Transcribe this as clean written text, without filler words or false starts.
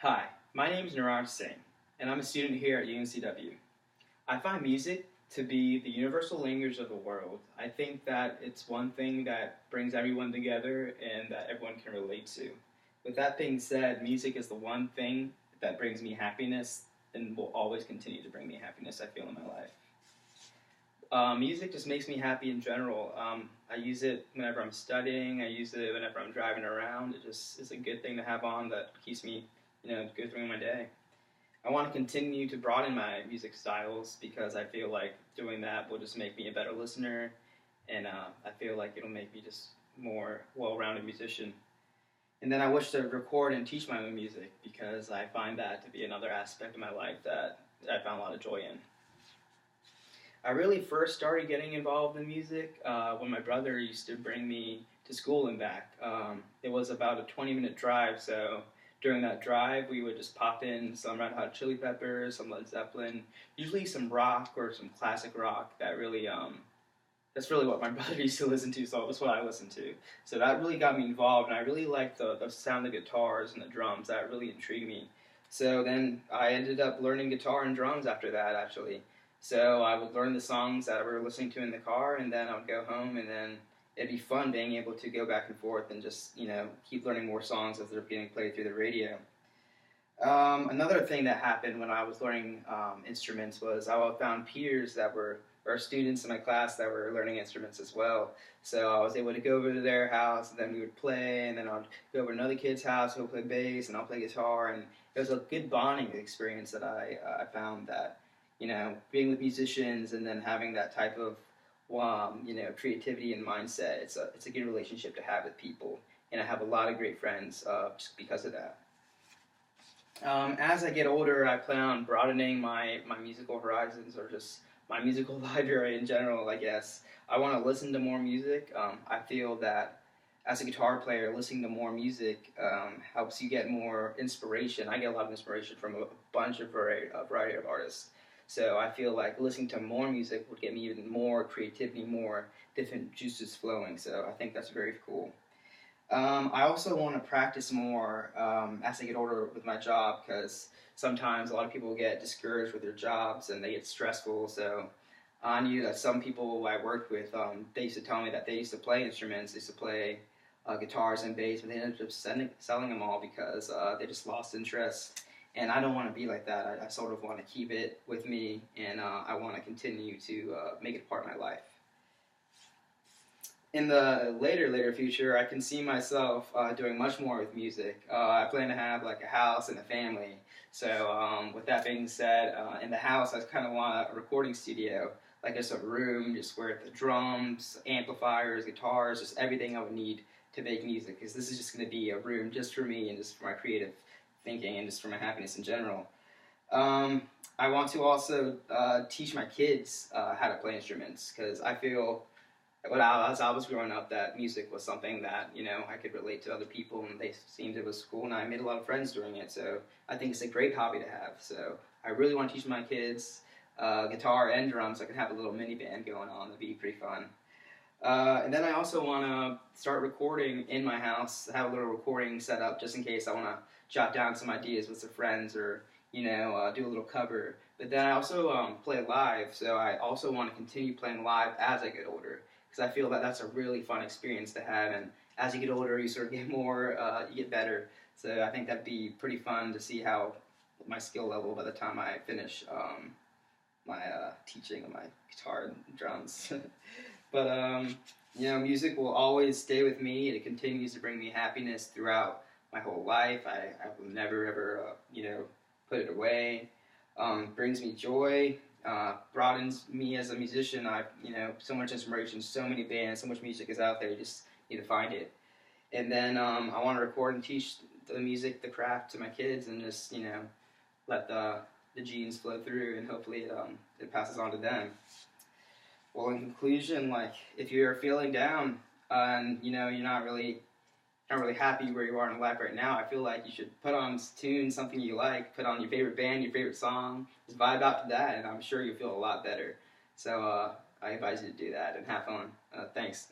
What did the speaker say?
Hi, my name is Niraj Singh, and I'm a student here at UNCW. I find music to be the universal language of the world. I think that it's one thing that brings everyone together and that everyone can relate to. With that being said, music is the one thing that brings me happiness and will always continue to bring me happiness, I feel, in my life. Music just makes me happy in general. I use it whenever I'm studying. I use it whenever I'm driving around. It just is a good thing to have on that keeps me, go through my day. I want to continue to broaden my music styles because I feel like doing that will just make me a better listener, and I feel like it'll make me just more well-rounded musician. And then I wish to record and teach my own music because I find that to be another aspect of my life that I found a lot of joy in. I really first started getting involved in music when my brother used to bring me to school and back. It was about a 20-minute drive, so during that drive, we would just pop in some Red Hot Chili Peppers, some Led Zeppelin, usually some rock or some classic rock. That's really what my brother used to listen to, so that's what I listened to. So that really got me involved, and I really liked the sound of the guitars and the drums. That really intrigued me. So then I ended up learning guitar and drums after that, actually. So I would learn the songs that we were listening to in the car, and then I would go home, and then it'd be fun being able to go back and forth and just, keep learning more songs as they're getting played through the radio. Another thing that happened when I was learning instruments was I found peers that were, or students in my class that were learning instruments as well. So I was able to go over to their house, and then we would play, and then I'd go over to another kid's house who would play bass, and I'll play guitar, and it was a good bonding experience that I found that, being with musicians and then having that type of creativity and mindset. It's a good relationship to have with people, and I have a lot of great friends just because of that. As I get older, I plan on broadening my musical horizons or just my musical library in general, I guess. I want to listen to more music. I feel that as a guitar player, listening to more music helps you get more inspiration. I get a lot of inspiration from a bunch of variety of artists. So I feel like listening to more music would get me even more creativity, more different juices flowing. So I think that's very cool. I also want to practice more as I get older with my job because sometimes a lot of people get discouraged with their jobs and they get stressful. So I knew that some people I worked with, they used to tell me that they used to play instruments, they used to play guitars and bass, but they ended up selling them all because they just lost interest. And I don't want to be like that. I sort of want to keep it with me, and I want to continue to make it part of my life. In the later future, I can see myself doing much more with music. I plan to have like a house and a family. So with that being said, in the house, I kind of want a recording studio, like just a room, just where the drums, amplifiers, guitars, just everything I would need to make music. Because this is just going to be a room just for me and just for my creative thinking and just for my happiness in general. I want to also teach my kids how to play instruments because I feel as I was growing up that music was something that I could relate to other people and they seemed it was cool and I made a lot of friends doing it. So I think it's a great hobby to have. So I really want to teach my kids guitar and drums so I can have a little mini band going on. That'd be pretty fun. And then I also want to start recording in my house, have a little recording set up just in case I want to jot down some ideas with some friends or, do a little cover. But then I also play live, so I also want to continue playing live as I get older because I feel that that's a really fun experience to have. And as you get older, you sort of get more, you get better. So I think that'd be pretty fun to see how my skill level by the time I finish my teaching of my guitar and drums. But, music will always stay with me. It continues to bring me happiness throughout my whole life. I will never, ever, put it away. Brings me joy, broadens me as a musician. So much inspiration, so many bands, so much music is out there. You just need to find it. And then I want to record and teach the music, the craft to my kids and just, let the genes flow through and hopefully it passes on to them. Well, in conclusion, like if you're feeling down and you're not really happy where you are in life right now, I feel like you should put on tune something you like, put on your favorite band, your favorite song, just vibe out to that, and I'm sure you'll feel a lot better. So I advise you to do that and have fun. Thanks.